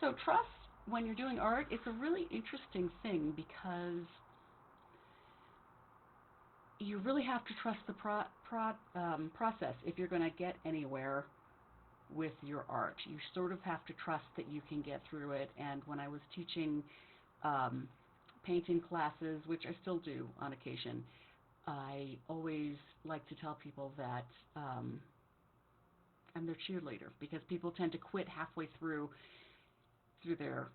So trust when you're doing art, it's a really interesting thing because you really have to trust the process if you're going to get anywhere with your art. You sort of have to trust that you can get through it. And when I was teaching um, painting classes, which I still do on occasion, I always like to tell people that I'm their cheerleader because people tend to quit halfway through their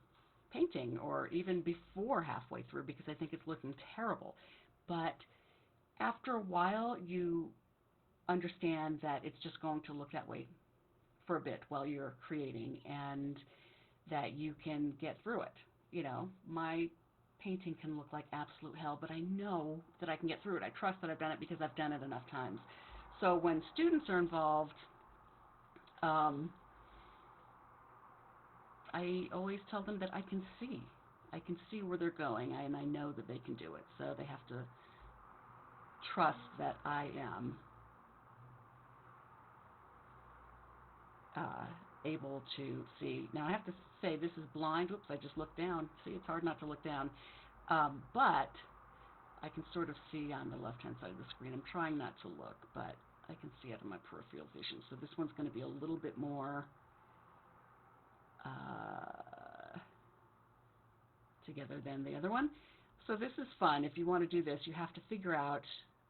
painting or even before halfway through because I think it's looking terrible. But after a while, you understand that it's just going to look that way for a bit while you're creating and that you can get through it. You know, my painting can look like absolute hell, but I know that I can get through it. I trust that I've done it because I've done it enough times. So when students are involved, um, I always tell them that I can see. I can see where they're going, and I know that they can do it. So they have to trust that I am uh, able to see. Now I have to say this is blind. Oops, I just looked down. See, it's hard not to look down. But I can sort of see on the left-hand side of the screen. I'm trying not to look, but I can see out of my peripheral vision. So this one's going to be a little bit more together than the other one. So this is fun. If you want to do this, you have to figure out,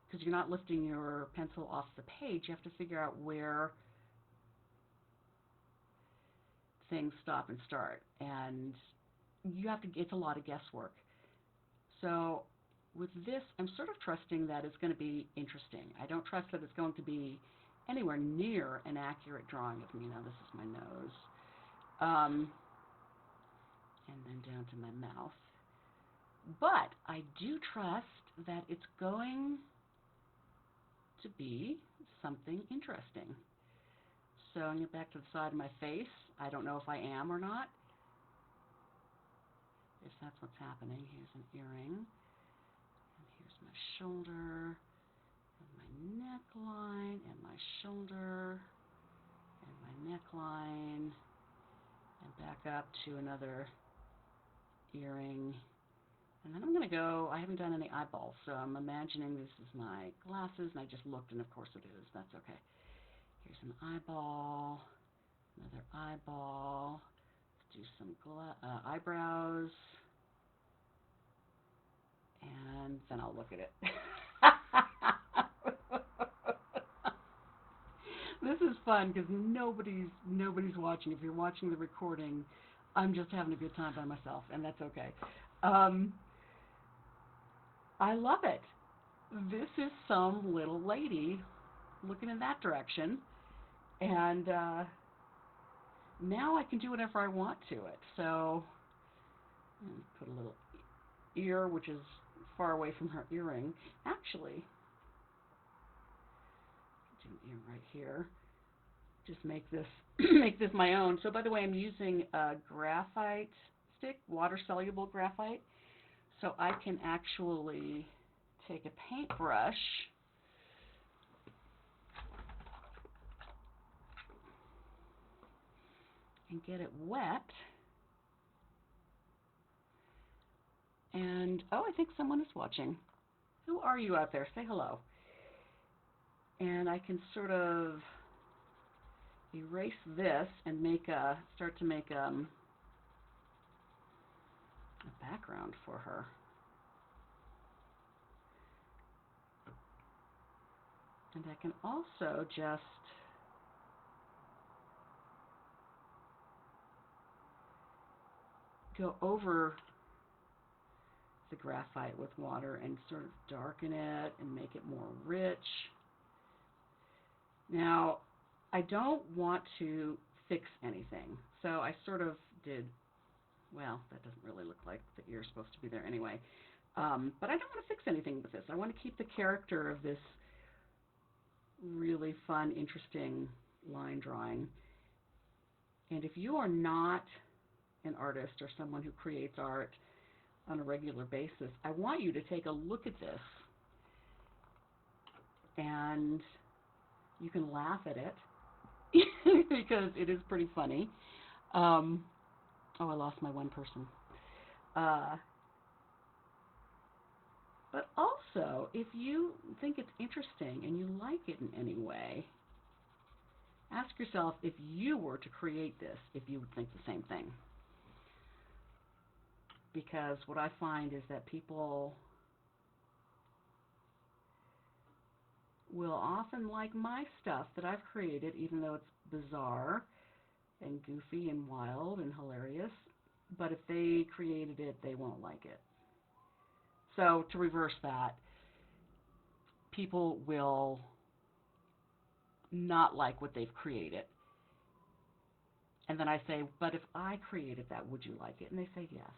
because you're not lifting your pencil off the page, you have to figure out where things stop and start. And you have to, it's a lot of guesswork. So with this, I'm sort of trusting that it's going to be interesting. I don't trust that it's going to be anywhere near an accurate drawing of me. Now this is my nose. And then down to my mouth. But I do trust that it's going to be something interesting. So I'm going to get back to the side of my face. I don't know if I am or not. If that's what's happening. Here's an earring. And here's my shoulder. And my neckline. And my shoulder. And my neckline. And back up to another earring. And then I'm going to go, I haven't done any eyeballs, so I'm imagining this is my glasses, and I just looked, and of course it is. That's okay. Here's an eyeball, another eyeball. Let's do some eyebrows, and then I'll look at it. This is fun because nobody's watching. If you're watching the recording, I'm just having a good time by myself, and that's okay. I love it. This is some little lady looking in that direction, and now I can do whatever I want to it. So put a little ear, which is far away from her earring. Actually, do an ear right here. Just make this make this my own. So by the way, I'm using a graphite stick, water soluble graphite. So I can actually take a paintbrush and get it wet. And, oh, I think someone is watching. Who are you out there? Say hello. And I can sort of erase this and start to make a background for her. And I can also just go over the graphite with water and sort of darken it and make it more rich. Now, I don't want to fix anything, so I sort of did, well, that doesn't really look like the ear's supposed to be there anyway, but I don't want to fix anything with this. I want to keep the character of this really fun, interesting line drawing. And if you are not an artist or someone who creates art on a regular basis, I want you to take a look at this, and you can laugh at it because it is pretty funny. Oh, I lost my one person. Uh, but also, if you think it's interesting and you like it in any way, ask yourself if you were to create this, if you would think the same thing. Because what I find is that people will often like my stuff that I've created, even though it's bizarre and goofy and wild and hilarious. But if they created it, they won't like it. So to reverse that, people will not like what they've created. And then I say, but if I created that, would you like it? And they say yes.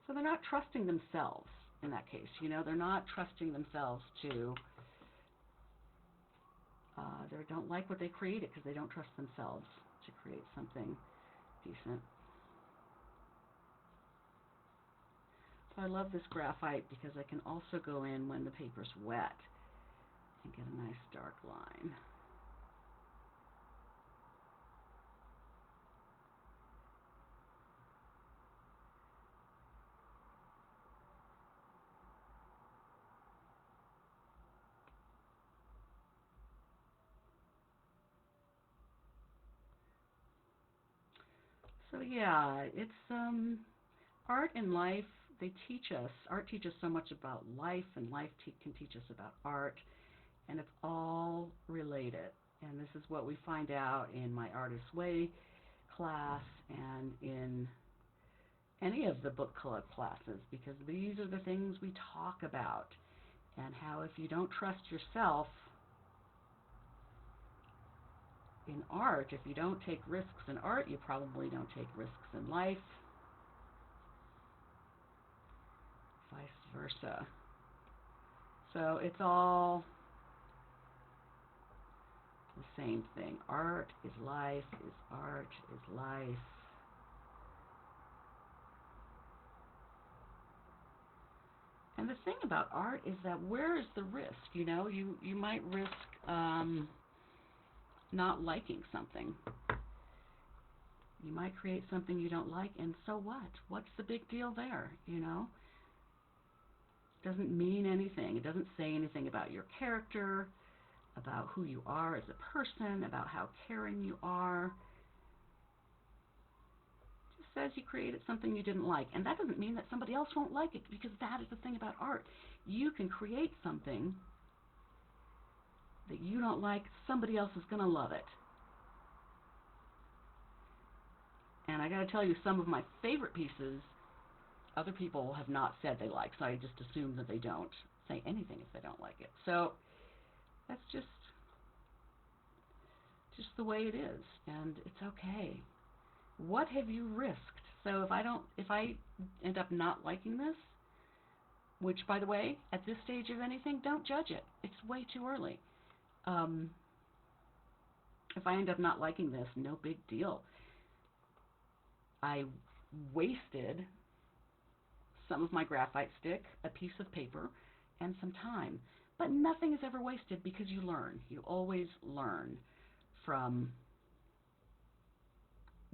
So they're not trusting themselves in that case. You know, they're not trusting themselves to, they don't like what they created because they don't trust themselves to create something decent. So I love this graphite because I can also go in when the paper's wet and get a nice dark line. So yeah, it's art and life. They teach us. Art teaches so much about life, and life can teach us about art, and it's all related. And this is what we find out in my Artist's Way class and in any of the book club classes, because these are the things we talk about, and how if you don't trust yourself in art, if you don't take risks in art, you probably don't take risks in life, vice versa. So it's all the same thing. Art is life, is art, is life. And the thing about art is that where is the risk? You know, you might risk not liking something. You might create something you don't like, and so what? What's the big deal there, you know? It doesn't mean anything. It doesn't say anything about your character, about who you are as a person, about how caring you are. It just says you created something you didn't like. And that doesn't mean that somebody else won't like it, because that is the thing about art. You can create something that you don't like, somebody else is going to love it. And I got to tell you, some of my favorite pieces, other people have not said they like, so I just assume that they don't say anything if they don't like it. So that's just the way it is, and it's okay. What have you risked? So if I end up not liking this, which by the way, at this stage of anything, don't judge it. It's way too early. Um, if I end up not liking this, no big deal. I wasted some of my graphite stick, a piece of paper, and some time. But nothing is ever wasted because you learn. You always learn from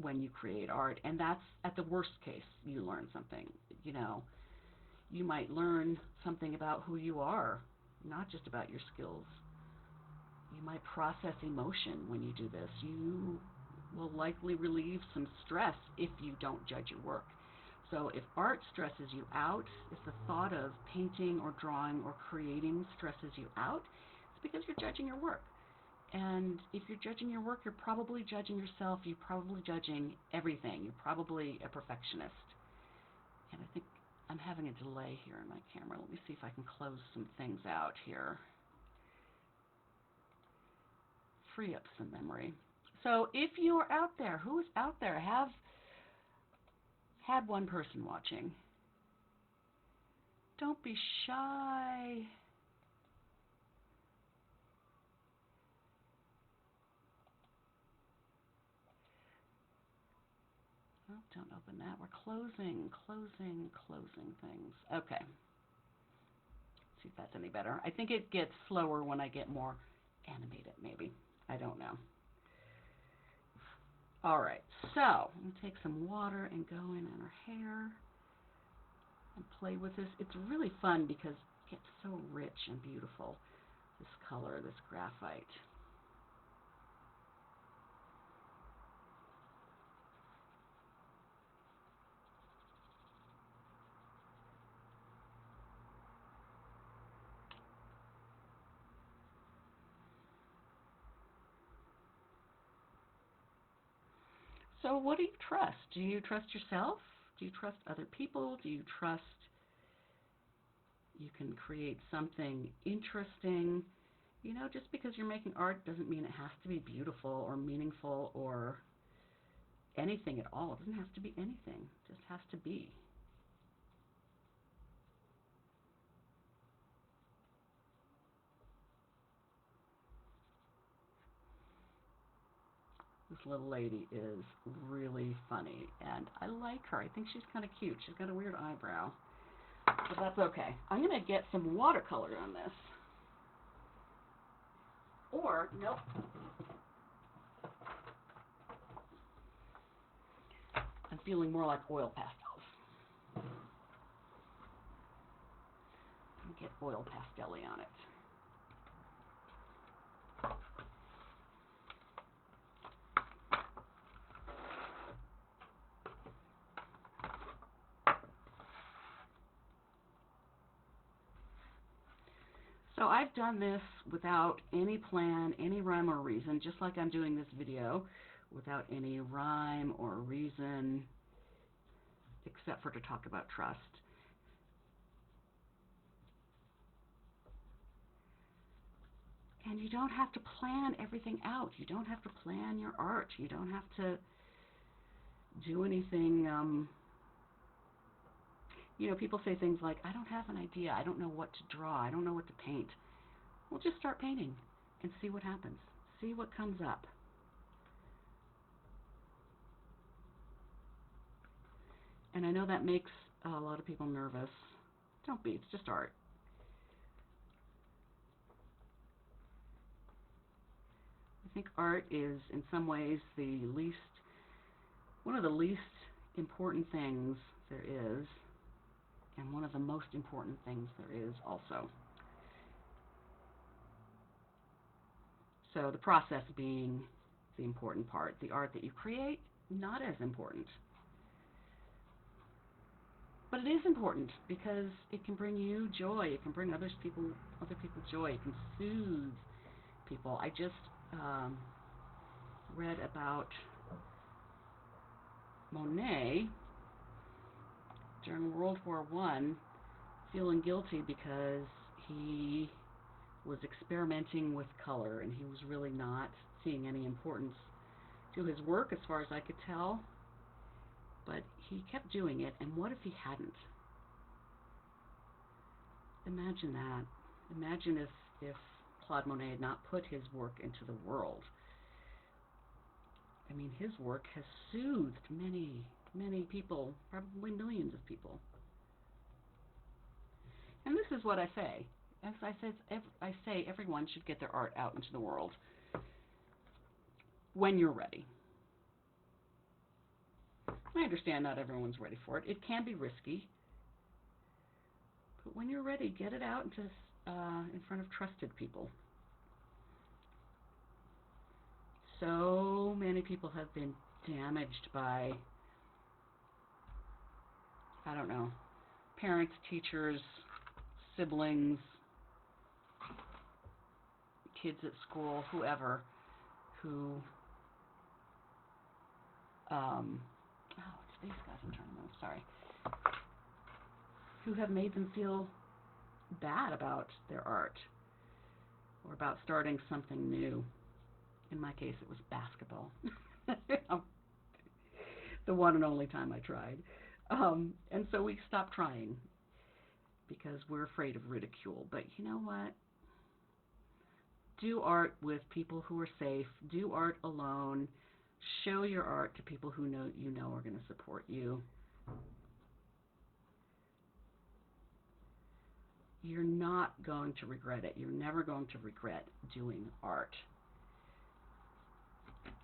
when you create art, and that's at the worst case, you learn something. You know, you might learn something about who you are, not just about your skills. You might process emotion when you do this. You will likely relieve some stress if you don't judge your work. So if art stresses you out, if the thought of painting or drawing or creating stresses you out, it's because you're judging your work. And if you're judging your work, you're probably judging yourself. You're probably judging everything. You're probably a perfectionist. And I think I'm having a delay here in my camera. Let me see if I can close some things out here. Free up some memory. So if you are out there, who is out there, have had one person watching, don't be shy. Oh, don't open that. We're closing things. Okay. See if that's any better. I think it gets slower when I get more animated, maybe. I don't know. All right, so I'm going to take some water and go in on her hair and play with this. It's really fun because it gets so rich and beautiful, this color, this graphite. So what do you trust? Do you trust yourself? Do you trust other people? Do you trust you can create something interesting? You know, just because you're making art doesn't mean it has to be beautiful or meaningful or anything at all. It doesn't have to be anything. It just has to be. This little lady is really funny, and I like her. I think she's kind of cute. She's got a weird eyebrow, but that's okay. I'm going to get some watercolor on this. Or, nope. I'm feeling more like oil pastels. Get oil pastel-y on it. So I've done this without any plan, any rhyme or reason, just like I'm doing this video, without any rhyme or reason, except for to talk about trust. And you don't have to plan everything out. You don't have to plan your art. You don't have to do anything. You know, people say things like, I don't have an idea. I don't know what to draw. I don't know what to paint. Well, just start painting and see what happens. See what comes up. And I know that makes a lot of people nervous. Don't be. It's just art. I think art is, in some ways, one of the least important things there is, and one of the most important things there is also. So the process being the important part. The art that you create, not as important. But it is important because it can bring you joy. It can bring other people joy. It can soothe people. I just read about Monet during World War I feeling guilty because he was experimenting with color and he was really not seeing any importance to his work as far as I could tell. But he kept doing it, and what if he hadn't? Imagine that. Imagine if Claude Monet had not put his work into the world. I mean, his work has soothed many, many people, probably millions of people. And this is what I say. As I say, everyone should get their art out into the world when you're ready. I understand not everyone's ready for it. It can be risky. But when you're ready, get it out into, in front of trusted people. So many people have been damaged by, I don't know, parents, teachers, siblings, kids at school, whoever, who, it's these guys I'm trying to move, sorry, who have made them feel bad about their art or about starting something new. In my case, it was basketball. The one and only time I tried. And so we stopped trying because we're afraid of ridicule. But you know what? Do art with people who are safe. Do art alone. Show your art to people who you know are going to support you. You're not going to regret it. You're never going to regret doing art.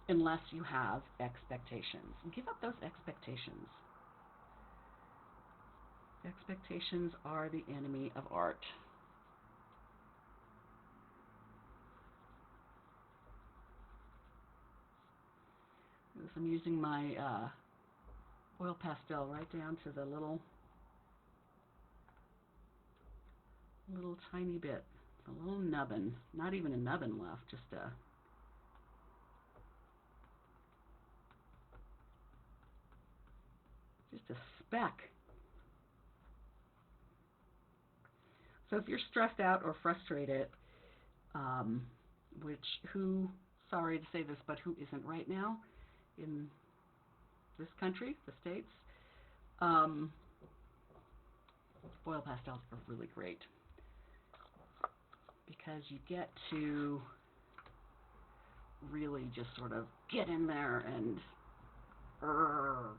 unless you have expectations. Give up those expectations. Expectations are the enemy of art. I'm using my oil pastel right down to the little tiny bit, a little nubbin, not even a nubbin left, just a speck. So if you're stressed out or frustrated, um, sorry to say this, but who isn't right now in this country, the States, um, oil pastels are really great because you get to really just sort of get in there and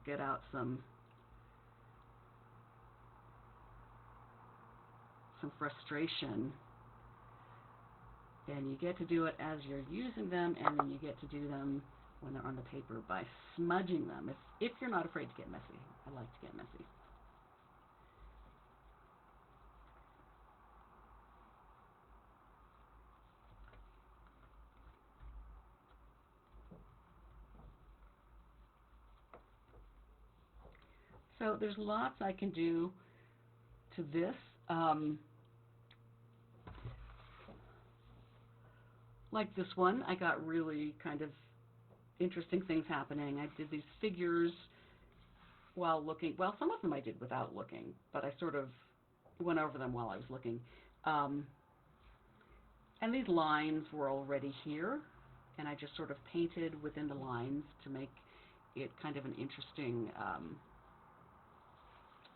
get out some frustration, and you get to do it as you're using them, and then you get to do them when they're on the paper by smudging them, if you're not afraid to get messy. I like to get messy. So there's lots I can do to this. Like this one, I got really kind of interesting things happening. I did these figures while looking. Well, some of them I did without looking, but I sort of went over them while I was looking. And these lines were already here, and I just sort of painted within the lines to make it kind of an interesting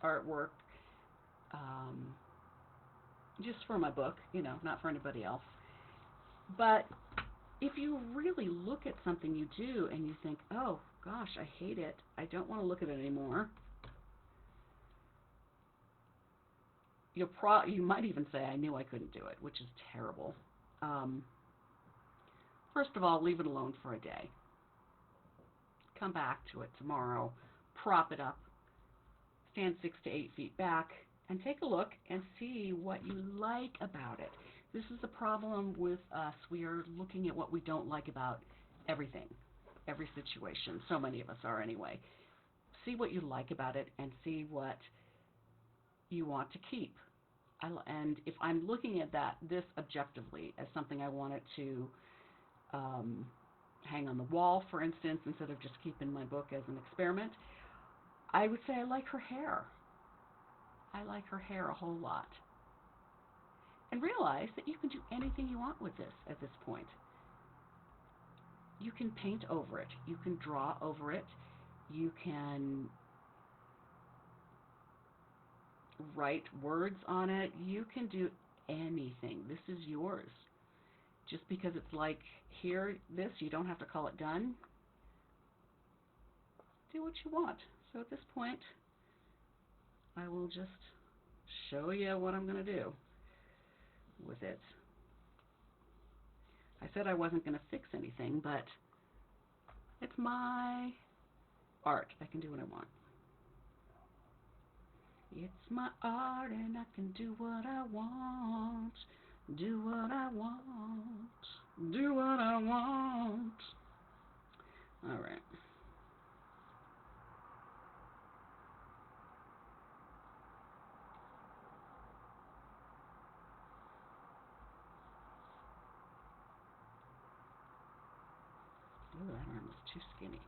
artwork, just for my book, not for anybody else. But if you really look at something you do and you think, oh gosh, I hate it, I don't want to look at it anymore, you might even say, I knew I couldn't do it, which is terrible. First of all, leave it alone for a day. Come back to it tomorrow, prop it up, stand 6 to 8 feet back, and take a look and see what you like about it. This is the problem with us. We are looking at what we don't like about everything, every situation. So many of us are anyway. See what you like about it and see what you want to keep. And if I'm looking at this objectively as something I wanted to hang on the wall, for instance, instead of just keeping my book as an experiment, I would say I like her hair. I like her hair a whole lot. And realize that you can do anything you want with this at this point. You can paint over it. You can draw over it. You can write words on it. You can do anything. This is yours. Just because it's like, here, this, you don't have to call it done. Do what you want. So at this point, I will just show you what I'm going to do with it. I said I wasn't going to fix anything, but it's my art. I can do what I want. It's my art and I can do what I want. Do what I want. Do what I want. All right. Ooh, that arm is too skinny.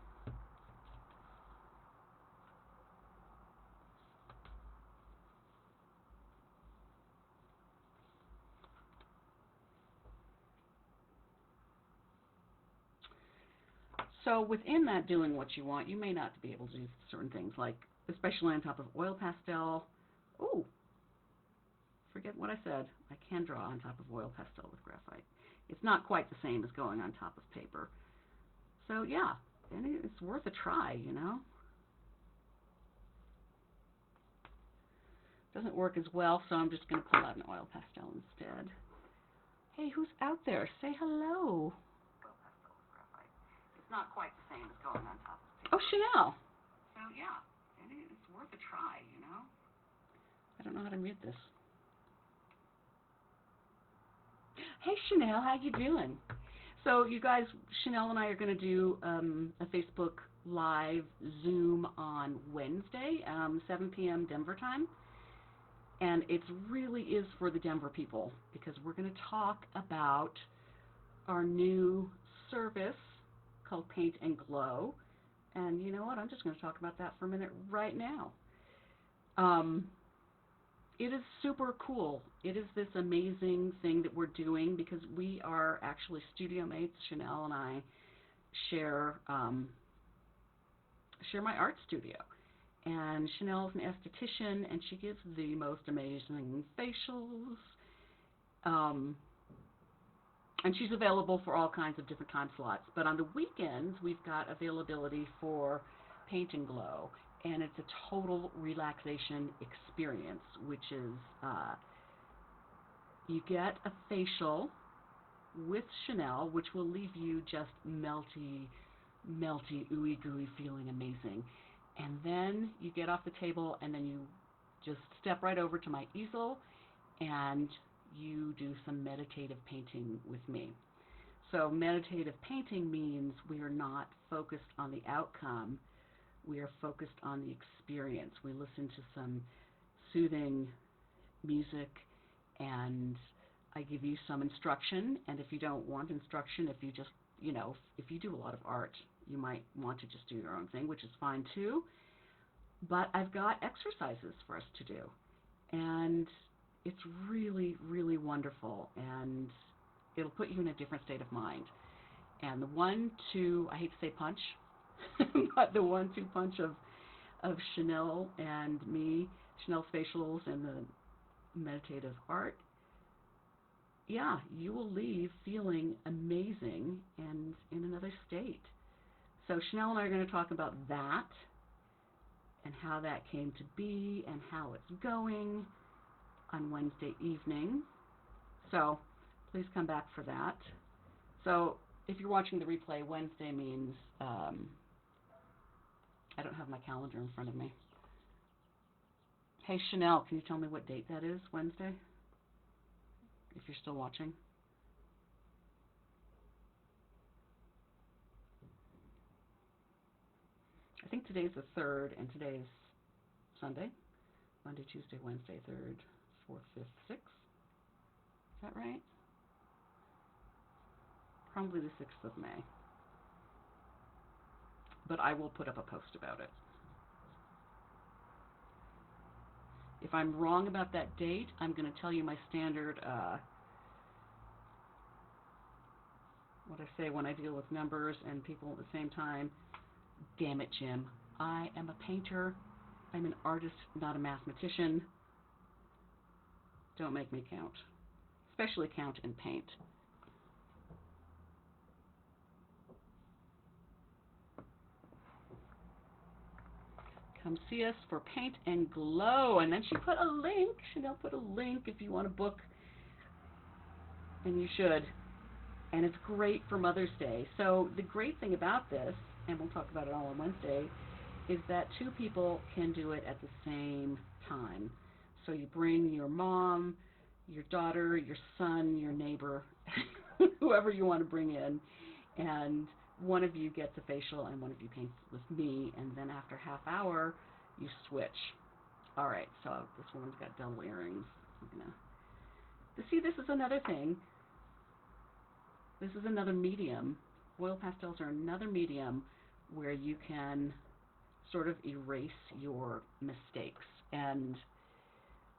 So within that doing what you want, you may not be able to do certain things, like especially on top of oil pastel. Oh, forget what I said. I can draw on top of oil pastel with graphite. It's not quite the same as going on top of paper. So yeah, and it's worth a try, Doesn't work as well, so I'm just going to pull out an oil pastel instead. Hey, who's out there? Say hello. it's not quite the same as going on top of paper. Oh, Chanel. So yeah, it's worth a try, you know. I don't know how to mute this. Hey Chanel, how you doing? So you guys, Chanel and I are going to do a Facebook Live Zoom on Wednesday, 7 p.m. Denver time. And it really is for the Denver people because we're going to talk about our new service called Paint and Glow. And you know what? I'm just going to talk about that for a minute right now. It is super cool. It is this amazing thing that we're doing because we are actually studio mates. Chanel and I share my art studio. And Chanel is an esthetician, and she gives the most amazing facials. And she's available for all kinds of different time slots. But on the weekends, we've got availability for Paint and Glow. And it's a total relaxation experience, which is you get a facial with Chanel, which will leave you just melty, ooey gooey, feeling amazing. And then you get off the table, and then you just step right over to my easel, and you do some meditative painting with me. So meditative painting means we are not focused on the outcome. We are focused on the experience. We listen to some soothing music, and I give you some instruction. And if you don't want instruction, if you just, if you do a lot of art, you might want to just do your own thing, which is fine too. But I've got exercises for us to do. And it's really, really wonderful. And it'll put you in a different state of mind. And the 1-2, I hate to say punch, but the 1-2 punch of Chanel and me, Chanel's facials and the meditative art, yeah, you will leave feeling amazing and in another state. So Chanel and I are going to talk about that and how that came to be and how it's going on Wednesday evening. So please come back for that. So if you're watching the replay, Wednesday means I don't have my calendar in front of me. Hey, Chanel, can you tell me what date that is, Wednesday? If you're still watching. I think today's the 3rd, and today's Sunday. Monday, Tuesday, Wednesday, 3rd, 4th, 5th, 6th. Is that right? Probably the 6th of May. But I will put up a post about it. If I'm wrong about that date, I'm going to tell you my standard, what I say when I deal with numbers and people at the same time. Damn it, Jim. I am a painter. I'm an artist, not a mathematician. Don't make me count. Especially count and paint. Come see us for Paint and Glow. And then she put a link. Chanel put a link if you want to book. And you should. And it's great for Mother's Day. So the great thing about this, and we'll talk about it all on Wednesday, is that 2 people can do it at the same time. So you bring your mom, your daughter, your son, your neighbor, whoever you want to bring in, and one of you gets a facial and one of you paints with me, and then after half hour, you switch. All right, so this woman's got double earrings. See, this is another thing. This is another medium. Oil pastels are another medium where you can sort of erase your mistakes. And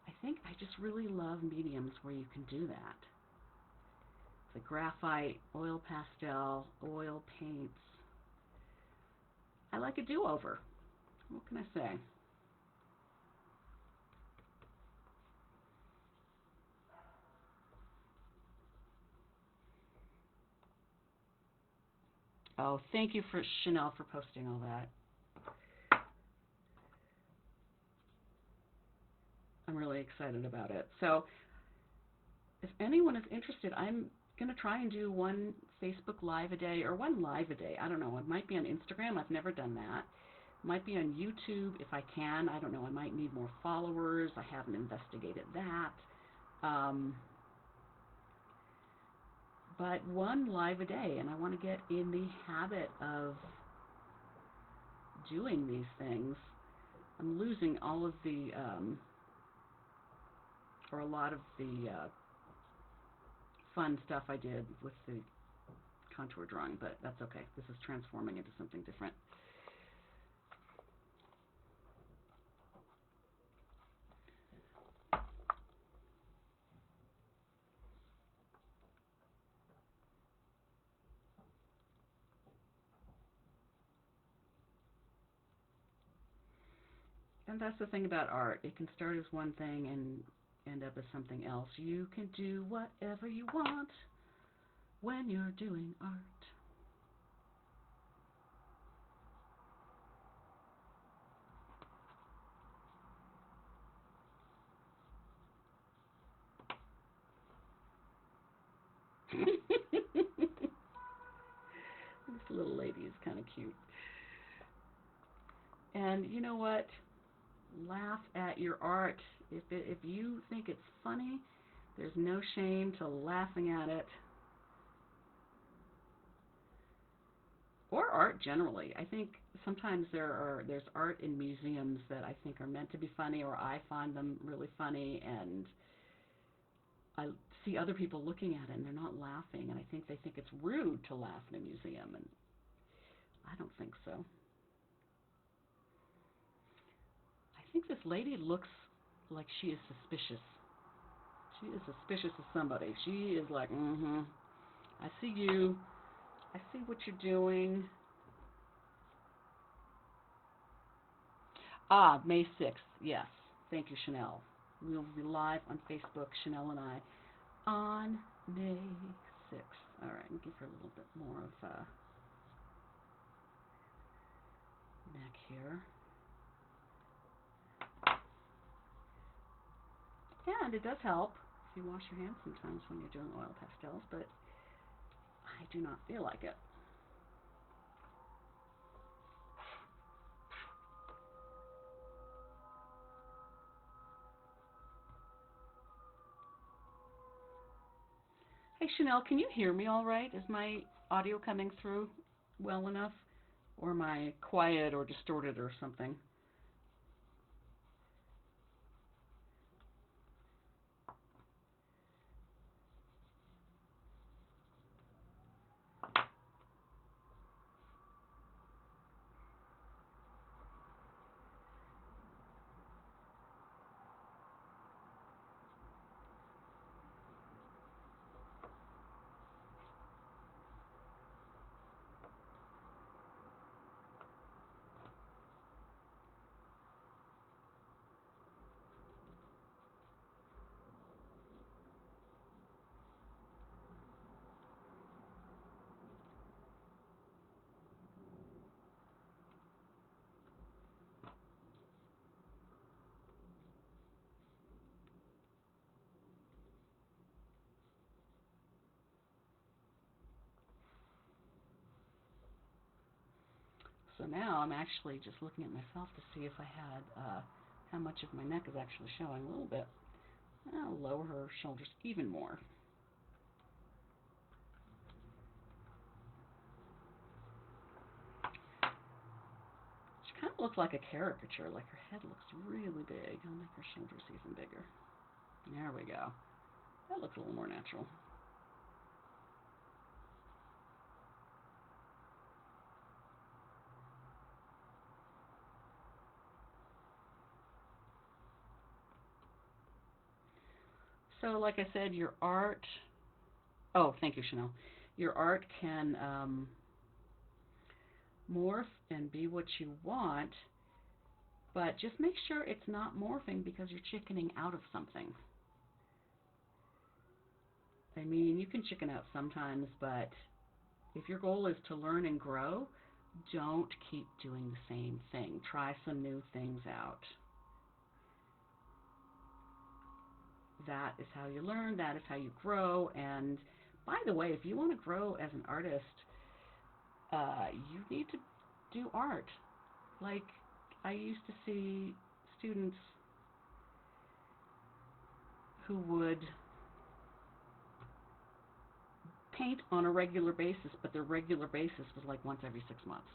I think I just really love mediums where you can do that. The graphite, oil pastel, oil paints. I like a do-over. What can I say? Oh, thank you for Chanel for posting all that. I'm really excited about it. So if anyone is interested, I'm going to try and do one Facebook Live a day or one live a day. I don't know. It might be on Instagram. I've never done that. It might be on YouTube if I can. I don't know. I might need more followers. I haven't investigated that. Um, but one live a day, and I want to get in the habit of doing these things. I'm losing all of the, or a lot of the fun stuff I did with the contour drawing, but that's okay. This is transforming into something different. And that's the thing about art. It can start as one thing and end up as something else. You can do whatever you want when you're doing art. This little lady is kind of cute. And you know what? Laugh at your art. If you think it's funny, there's no shame to laughing at it. Or art generally. I think sometimes there's art in museums that I think are meant to be funny, or I find them really funny, and I see other people looking at it and they're not laughing, and I think they think it's rude to laugh in a museum, and I don't think so. I think this lady looks like she is suspicious. She is suspicious of somebody. She is like, I see you. I see what you're doing. Ah, May 6th. Yes. Thank you, Chanel. We'll be live on Facebook, Chanel and I, on May 6th. All right, and give her a little bit more of a neck here. And it does help if you wash your hands sometimes when you're doing oil pastels, but I do not feel like it. Hey, Chanel, can you hear me all right? Is my audio coming through well enough? Or am I quiet or distorted or something? So now I'm actually just looking at myself to see if I had how much of my neck is actually showing. A little bit. I'll lower her shoulders even more. She kind of looks like a caricature, like her head looks really big. I'll make her shoulders even bigger. There we go. That looks a little more natural. So like I said, your art, oh, thank you, Chanel. Your art can morph and be what you want, but just make sure it's not morphing because you're chickening out of something. I mean, you can chicken out sometimes, but if your goal is to learn and grow, don't keep doing the same thing. Try some new things out. That is how you learn, that is how you grow, and By the way, if you want to grow as an artist, you need to do art. Like, I used to see students who would paint on a regular basis, but their regular basis was like once every 6 months.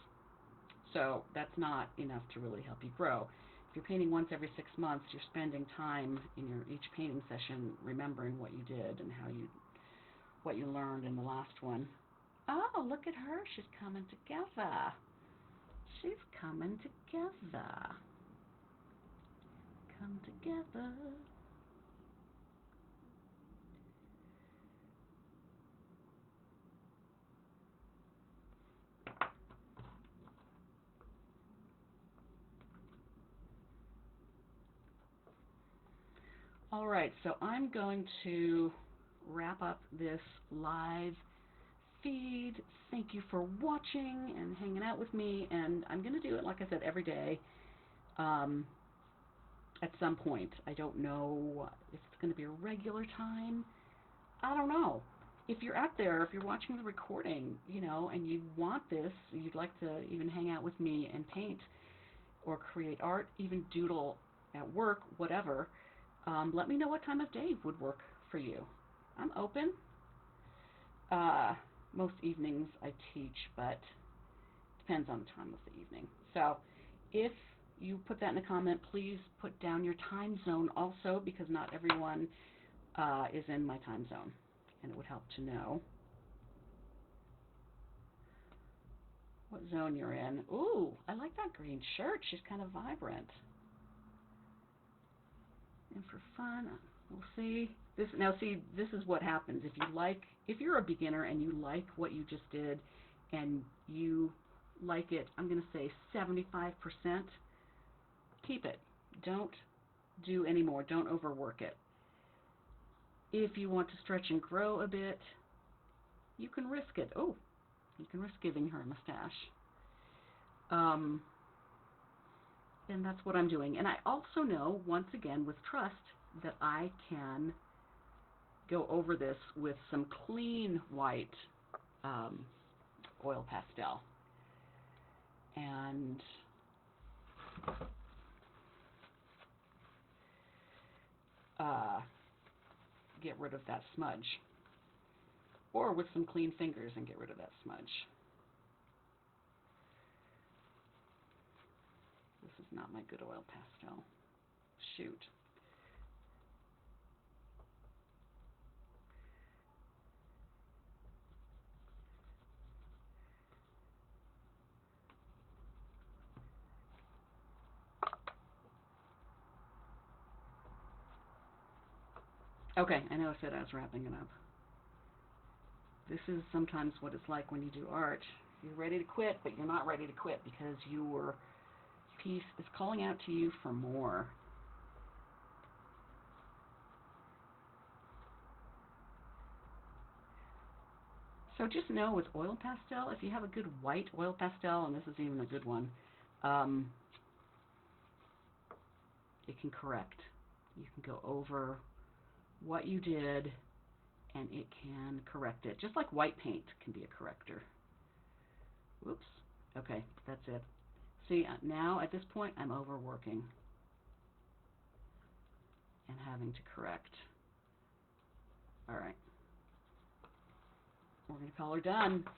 So that's not enough to really help you grow. If you're painting once every 6 months, you're spending time in your each painting session remembering what you did and what you learned in the last one. Oh, look at her. She's coming together. She's coming together. Come together. All right, so I'm going to wrap up this live feed. Thank you for watching and hanging out with me. And I'm going to do it, like I said, every day at some point. I don't know if it's going to be a regular time. I don't know. If you're out there, if you're watching the recording, and you want this, you'd like to even hang out with me and paint or create art, even doodle at work, whatever, let me know what time of day would work for you. I'm open. Most evenings I teach, but depends on the time of the evening. So if you put that in a comment, please put down your time zone also, because not everyone is in my time zone, and it would help to know what zone you're in. Ooh, I like that green shirt. She's kind of vibrant. And for fun, we'll see. This is what happens. If you're a beginner and you like what you just did and you like it, I'm going to say 75%, keep it. Don't do any more. Don't overwork it. If you want to stretch and grow a bit, you can risk it. Oh, you can risk giving her a mustache. And that's what I'm doing. And I also know, once again, with trust, that I can go over this with some clean white oil pastel. And get rid of that smudge. Or with some clean fingers and get rid of that smudge. This is not my good oil pastel. Shoot. Okay, I know I said I was wrapping it up. This is sometimes what it's like when you do art. You're ready to quit, but you're not ready to quit because your piece is calling out to you for more. So just know with oil pastel, if you have a good white oil pastel, and this is even a good one, it can correct. You can go over what you did and it can correct it. Just like white paint can be a corrector. Whoops. Okay, that's it. See, now at this point, I'm overworking and having to correct. All right. We're going to call her done.